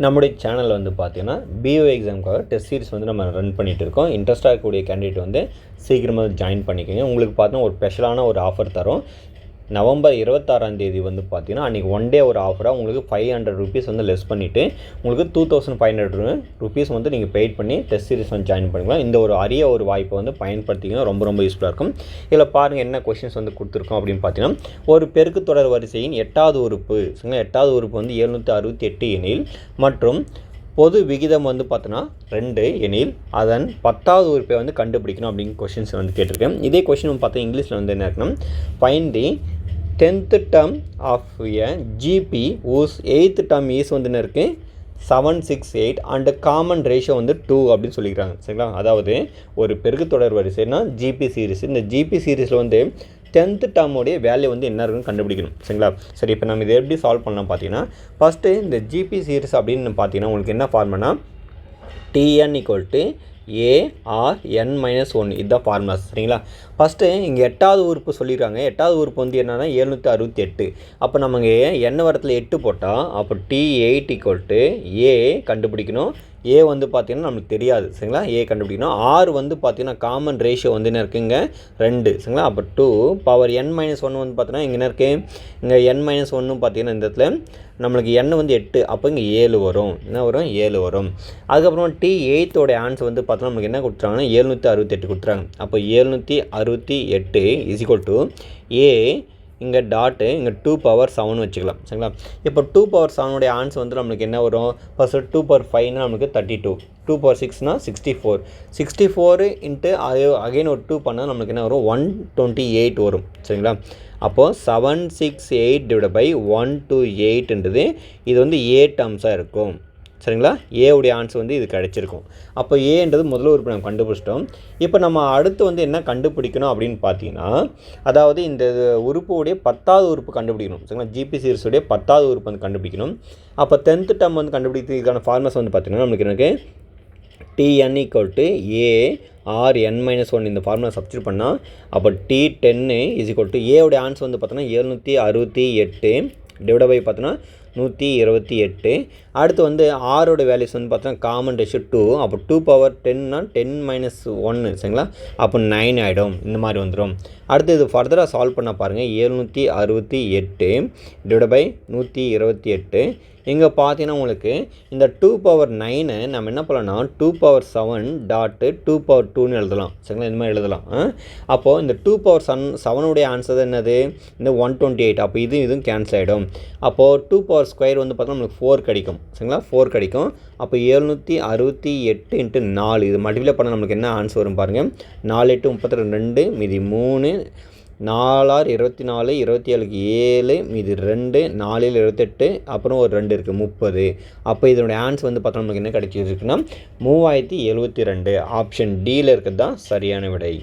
நம்முடைய சேனலில் வந்து பார்த்தீங்கன்னா பிஓ எக்ஸாமுக்காக டெஸ்ட் சீரிஸ் வந்து நம்ம ரன் பண்ணிகிட்டு இருக்கோம். இன்ட்ரெஸ்ட்டாக இருக்கக்கூடிய கேண்டிடேட் வந்து சீக்கிரமாக ஜாயின் பண்ணிக்கோங்க. உங்களுக்கு பார்த்தீங்கன்னா ஒரு ஸ்பெஷலான ஒரு ஆஃபர் தரோம். நவம்பர் 26 வந்து பார்த்தீங்கன்னா அன்றைக்கி ஒன் டே ஒரு ஆஃபராக உங்களுக்கு 500 ருபீஸ் வந்து லெஸ் பண்ணிவிட்டு உங்களுக்கு 2500 ருபீஸ் வந்து நீங்கள் பெய்ட் பண்ணி டெஸ்ட் சீரிஸ் வந்து ஜாயின் பண்ணிக்கலாம். இந்த ஒரு அரிய ஒரு வாய்ப்பை வந்து பயன்படுத்திங்கன்னா ரொம்ப யூஸ்ஃபுல்லாக இருக்கும். இதில் பாருங்கள் என்ன கொஷின்ஸ் வந்து கொடுத்துருக்கோம் அப்படின்னு பார்த்தீங்கன்னா, ஒரு பெருக்கு தொடர் வரிசையின் 8வது உறுப்பு 8வது உறுப்பு வந்து 768 எனில் மற்றும் பொது விகிதம் வந்து பார்த்தோன்னா 2 எனில் அதன் 10வது உறுப்பை வந்து கண்டுபிடிக்கணும் அப்படின்னு கொஷின்ஸ் வந்து கேட்டிருக்கேன். இதே கொஷின் பார்த்தா இங்கிலீஷில் வந்து என்ன இருக்குன்னா, find the 10th term of a GP whose 8th term is வந்து என்ன இருக்குது 768 and common ratio வந்து 2 அப்படின்னு சொல்லிக்கிறாங்க. சரிங்களா, அதாவது ஒரு பெருக்கு தொடர் வரிசைனா ஜிபி சீரிஸ். இந்த ஜிபி சீரிஸில் வந்து 10th டேர்முடைய வேல்யூ வந்து என்ன இருக்குன்னு கண்டுபிடிக்கணும். சரிங்களா, சரி இப்போ நம்ம இதை எப்படி சால்வ் பண்ணலாம் பார்த்தீங்கன்னா, ஃபஸ்ட்டு இந்த ஜிபி சீரிஸ் அப்படின்னு பார்த்தீங்கன்னா உங்களுக்கு என்ன ஃபார்முலா, TN = AR(n-1) இதுதான் ஃபார்முலாஸ். சரிங்களா, ஃபஸ்ட்டு இங்கே 8வது உறுப்பு சொல்லியிருக்காங்க. 8வது உறுப்பு வந்து என்னென்னா 768. அப்போ நமக்கு n வரத்தில் 8 போட்டால் அப்போ T8 = A கண்டுபிடிக்கணும். ஏ வந்து பார்த்திங்கன்னா நம்மளுக்கு தெரியாது. சரிங்களா, ஏ கண்டுபிடிக்கணும். ஆர் வந்து பார்த்திங்கன்னா காமன் ரேஷியோ வந்து என்ன இருக்குங்க 2. சரிங்களா, அப்போ 2 பவர் n-1 வந்து பார்த்தீங்கன்னா இங்கே என்ன இருக்குது, இங்கே n-1 பார்த்திங்கன்னா இந்த இடத்துல நம்மளுக்கு n வந்து 8. அப்போ இங்கே 7 வரும். என்ன வரும், 7 வரும். அதுக்கப்புறம் T8 ஆன்சர் வந்து பார்த்தோன்னா நமக்கு என்ன கொடுத்துறாங்கன்னா 768 கொடுத்துறாங்க. அப்போ 768 = A இங்கே டாட்டு இங்கே 2^7 வச்சுக்கலாம். சரிங்களா, இப்போ 2^7 ஆன்சர் வந்து நம்மளுக்கு என்ன வரும், ஃபஸ்ட்டு 2^5 நம்மளுக்கு 32, 2^6 64, 64 இன்ட்டு அகைன் ஒரு 2 பண்ணால் நம்மளுக்கு என்ன வரும் 128 வரும். சரிங்களா, அப்போது 768/128 இது வந்து A டேர்ம்ஸாக இருக்கும். சரிங்களா, ஏவுடைய ஆன்சர் வந்து இது கிடச்சிருக்கும். அப்போ ஏன்றது முதல்ல உறுப்பு நம்ம கண்டுபிடிச்சிட்டோம். இப்போ நம்ம அடுத்து வந்து என்ன கண்டுபிடிக்கணும் அப்படின்னு பார்த்தீங்கன்னா, அதாவது இந்த உறுப்புடைய 10வது உறுப்பு கண்டுபிடிக்கணும். சரிங்களா, ஜிபி சீரிஸுடைய 10வது உறுப்பு வந்து கண்டுபிடிக்கணும். அப்போ 10th டேர்ம் வந்து கண்டுபிடிக்கிறதுக்கான ஃபார்முலாஸ் வந்து பார்த்தீங்கன்னா நம்மளுக்கு எனக்கு TN = AR(n-1) இந்த ஃபார்முலா சப்ஸ்டிட்யூட் பண்ணால் அப்போ T10 = ஏவுடைய ஆன்சர் வந்து பார்த்தோன்னா 768 டிவைட் பை பார்த்தோன்னா 128. அடுத்து வந்து ஆரோட வேல்யூஸ் வந்து பார்த்தோன்னா காமன் ரேஷியோ 2. அப்போ 2^10னா 10-1. சரிங்களா, அப்போ 9 ஆகிடும். இந்த மாதிரி வந்துடும். அடுத்து இது ஃபர்தராக சால்வ் பண்ண பாருங்கள். 768 டிவைட் பை 128. இங்கே பார்த்தீங்கன்னா உங்களுக்கு இந்த 2^9 நம்ம என்ன பண்ணலாம்னா 2^7 எழுதலாம். சரிங்களா, இந்த மாதிரி எழுதலாம். அப்போது இந்த 2^7 ஆன்சர் என்னது, இந்த 128. அப்போ இதுவும் கேன்சல் ஆகிடும். அப்போது 2^2 வந்து பார்த்தோன்னா நம்மளுக்கு 4 கிடைக்கும். சரிங்களா, 4 கிடைக்கும். அப்போ 768 × 4 இது மல்டிப்ளை பண்ண நம்மளுக்கு என்ன ஆன்சர் வரும் பாருங்கள். 4 8 32 மீதி 3, 4 6 24, 27க்கு 7 மீதி 2, 4 28, அப்புறம் ஒரு 2 இருக்குது 30. அப்போ இதனுடைய ஆன்சர் வந்து பார்த்தோன்னா நமக்கு என்ன கிடைச்சிருக்குன்னா 3072. ஆப்ஷன் டியில் இருக்கிறது தான் சரியான விடை.